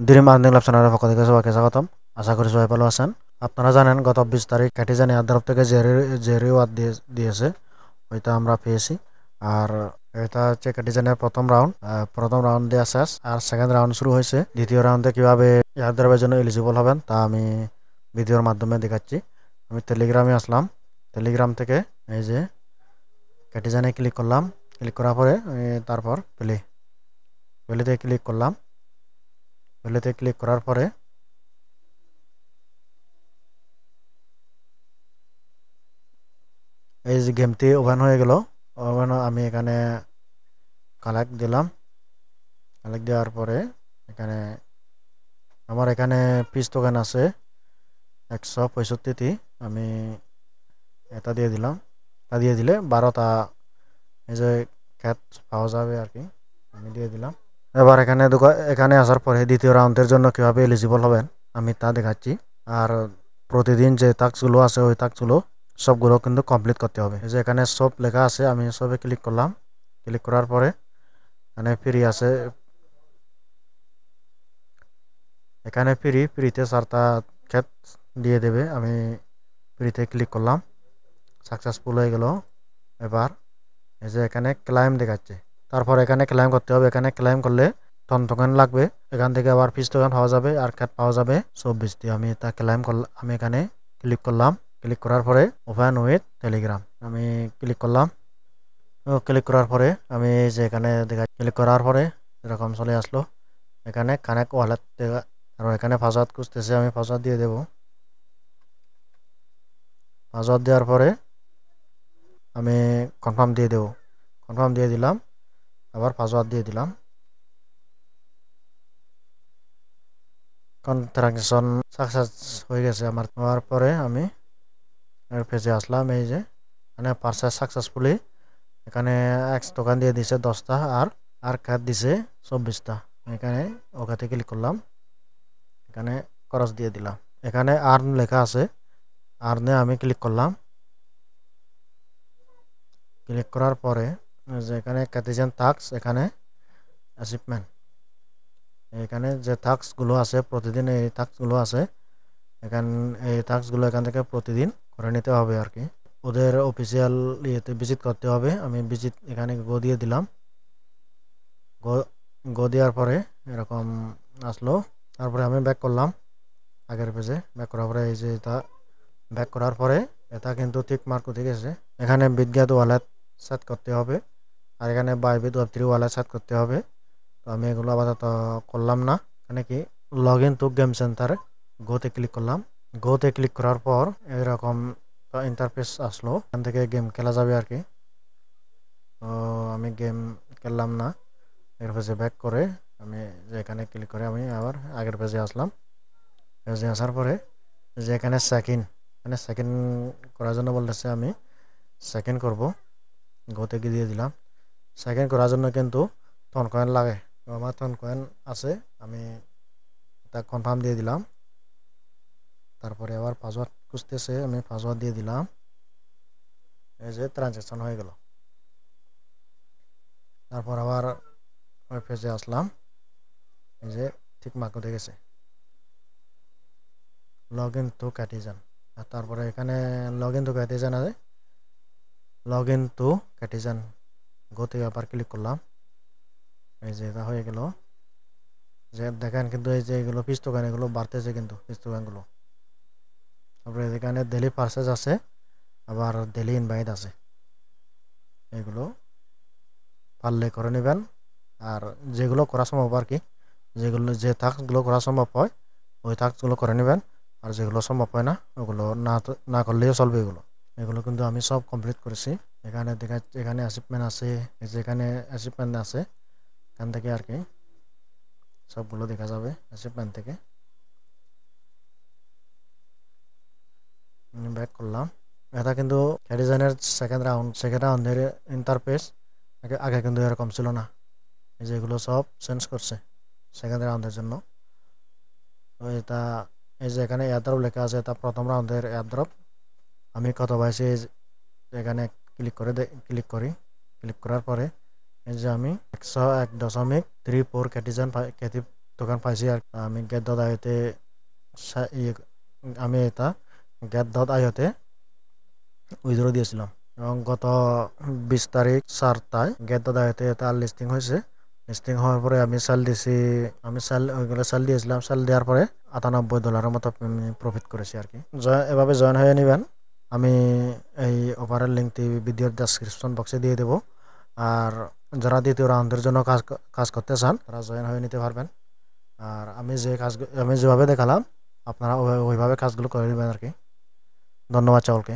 Dream earning lab চ্যানেলের পক্ষ থেকে সবাইকে স্বাগতম। আশা করি সবাই ভালো আছেন। আপনারা জানেন গত 20 তারিখ ক্যাটিজান এয়ারড্রপ থেকে যে রিওয়ার্ড দিয়েছে ওইটা আমরা পেয়েছি। আর এটা হচ্ছে ক্যাটিজানের প্রথম রাউন্ড দেওয়া শেষ, আর সেকেন্ড রাউন্ড শুরু হয়েছে। দ্বিতীয় রাউন্ডে কিভাবে এয়ারড্রপের জন্য এলিজিবল হবেন তা আমি ভিডিওর মাধ্যমে দেখাচ্ছি। আমি টেলিগ্রামে আসলাম, টেলিগ্রাম থেকে এই যে ক্যাটিজানে ক্লিক করলাম। ক্লিক করার পরে তারপর প্লেতে ক্লিক করলাম। প্লেতে ক্লিক করার পরে এই যে গেমটি ওপেন হয়ে গেল। আমি এখানে কালেক্ট দিলাম। কালেক্ট দেওয়ার পরে এখানে আমার এখানে পিস টোকেন আছে 165টি। আমি এটা দিয়ে দিলাম। এটা দিয়ে দিলে 12টা এই যে ক্যাট পাওয়া যাবে আর কি, আমি দিয়ে দিলাম। এবার এখানে আসার পরে দ্বিতীয় রাউন্ডের জন্য কীভাবে এলিজিবল হবেন আমি তা দেখাচ্ছি। আর প্রতিদিন যে টাস্কগুলো আছে ওই টাস্কগুলো সবগুলো কিন্তু কমপ্লিট করতে হবে। এই যে এখানে সব লেখা আছে, আমি সবে ক্লিক করলাম। ক্লিক করার পরে এখানে ফ্রি আছে, এখানে ফ্রিতে 4টা ক্ষেত দিয়ে দেবে। আমি ফ্রিতে ক্লিক করলাম, সাকসেসফুল হয়ে গেল। এবার এই যে এখানে ক্লাইম দেখাচ্ছে, তারপর এখানে ক্লাইম করতে হবে। এখানে ক্লাইম করলে টন টোকেন লাগবে, এখান থেকে আবার পিস টোকেন পাওয়া যাবে আর ক্ষেত পাওয়া যাবে 24টি। আমি তা ক্লাইম করলাম, আমি এখানে ক্লিক করলাম। ক্লিক করার পরে ওপেন উইথ টেলিগ্রাম আমি ক্লিক করলাম। ক্লিক করার পরে আমি যে এখানে ক্লিক করার পরে এরকম চলে আসলো। এখানে কানেক্ট ওয়ালেট আর এখানে পাসওয়ার্ড খুঁজতেছে, আমি পাসওয়ার্ড দিয়ে দেব। পাসওয়ার্ড দেওয়ার পরে আমি কনফার্ম দিয়ে দেব। কনফার্ম দিয়ে দিলাম, আবার পাসওয়ার্ড দিয়ে দিলাম। ট্রানজাকশন সাকসেস হয়ে গেছে আমার। হওয়ার পরে আমি পেজে আসলাম। এই যে এখানে পারচেজ সাকসেসফুলি, এখানে এক্স টোকেন দিয়ে দিছে 10টা আর কার্ড দিছে 24টা। এখানে ওকেতে ক্লিক করলাম, এখানে খরচ দিয়ে দিলাম। এখানে আর্ন লেখা আছে, আর্নে আমি ক্লিক করলাম। ক্লিক করার পরে যে এখানে ক্যাটিজান টাস্ক, এখানে অ্যাচিভমেন্ট, এখানে যে টাস্কগুলো আছে প্রতিদিন এই টাস্কগুলো আছে, এই টাস্কগুলো এখান থেকে প্রতিদিন করে নিতে হবে আর কি। ওদের অফিসিয়াল ইয়েতে ভিজিট করতে হবে। আমি ভিজিট এখানে গো দিয়ে দিলাম। গো দেওয়ার পরে এরকম আসলো। তারপরে আমি ব্যাক করলাম আগের পেজে। ব্যাক করার পরে এই যে এটা ব্যাক করার পরে এটা কিন্তু ঠিক মার্ক উঠে গেছে। এখানে বিটগেট ওয়ালেট সেট করতে হবে, আর এখানে বাইবিট ওয়েব3 ওয়ালেট সেট করতে হবে। তো আমি এগুলো আপাতত করলাম না। এখানে কি লগ ইন টু গেম সেন্টারে গোতে ক্লিক করলাম। গোতে ক্লিক করার পর এরকম ইন্টারফেস আসলো, এখান থেকে গেম খেলা যাবে আর কি। তো আমি গেম খেললাম না। এর পেজে ব্যাক করে আমি যে এখানে ক্লিক করে আমি আবার আগের পেজে আসলাম। পেজে আসার পরে যে এখানে সেকেন্ড করার জন্য বলতেছে, আমি সেকেন্ড করব। গোতে গিয়ে দিয়ে দিলাম। সেকেন্ড করার জন্য কিন্তু টন কয়েন লাগে, আমার টন কয়েন আছে। আমি তা কনফার্ম দিয়ে দিলাম। তারপরে আবার পাসওয়ার্ড খুঁজতেছে, আমি পাসওয়ার্ড দিয়ে দিলাম। এই যে ট্রানজ্যাকশন হয়ে গেল। তারপর আবার ওই পেজে আসলাম। এই যে ঠিক মার্ক উঠে গেছে, লগ ইন টু ক্যাটিজান। আর তারপরে এখানে লগ ইন টু ক্যাটিজান আছে, লগ ইন টু ক্যাটিজান গোতে আবার ক্লিক করলাম। এই যে এটা হয়ে গেল। যে দেখেন কিন্তু এই যে এগুলো পিস টোকেন, এগুলো বাড়তেছে কিন্তু পিস টোকেনগুলো। তারপরে এখানে ডেলি পারচেজ আছে, আবার ডেলি ইনভাইট আছে। এগুলো পারলে করে নেবেন। আর যেগুলো করা সম্ভব আর কি, যে টাস্কগুলো করা সম্ভব হয় ওই টাস্কগুলো করে নেবেন। আর যেগুলো সম্ভব হয় না ওগুলো না করলেও চলবে। এগুলো কিন্তু আমি সব কমপ্লিট করেছি। এখানে এখানে অ্যাচিভমেন্ট আছে, এই যে এখানে অ্যাচিভমেন্ট আছে, এখান থেকে আর কি সবগুলো দেখা যাবে অ্যাচিভমেন্ট থেকে। ব্যাক করলাম। এটা কিন্তু ক্যাটিজানের সেকেন্ড রাউন্ডের ইন্টারফেস। আগে কিন্তু এরকম ছিল না। এই যে এগুলো সব চেঞ্জ করছে সেকেন্ড রাউন্ডের জন্য। তো এটা এই যে এখানে এয়ারড্রপ লেখা আছে, এটা প্রথম রাউন্ডের এয়ারড্রপ। আমি কত পাইছি এখানে ক্লিক করি। ক্লিক করার পরে এই যে আমি 101.34 ক্যাটিজান দোকান পাইছি আর আমি গেট দাদা আইতে আমি এটা গেট দাদা আইতে উইথড্র দিয়েছিলাম এবং গত 20 তারিখ 4টায় গেট দাদা আইতে এটা লিস্টিং হয়েছে। লিস্টিং হওয়ার পরে আমি সেল দিছি, আমি সেল ওইগুলো সেল দিয়েছিলাম। সেল দেওয়ার পরে $98 মতো প্রফিট করেছি আর কি। এভাবে জয়েন হয়ে নেবেন। আমি এই অফারের লিঙ্কটি ভিডিওর ডেসক্রিপশন বক্সে দিয়ে দেবো। আর যারা দ্বিতীয় রাউন্ডের জন্য কাজ করতে চান তারা জয়েন হয়ে নিতে পারবেন। আর আমি যেভাবে দেখালাম আপনারা ওইভাবে কাজগুলো করে নেবেন আর কি। ধন্যবাদ সকলকে।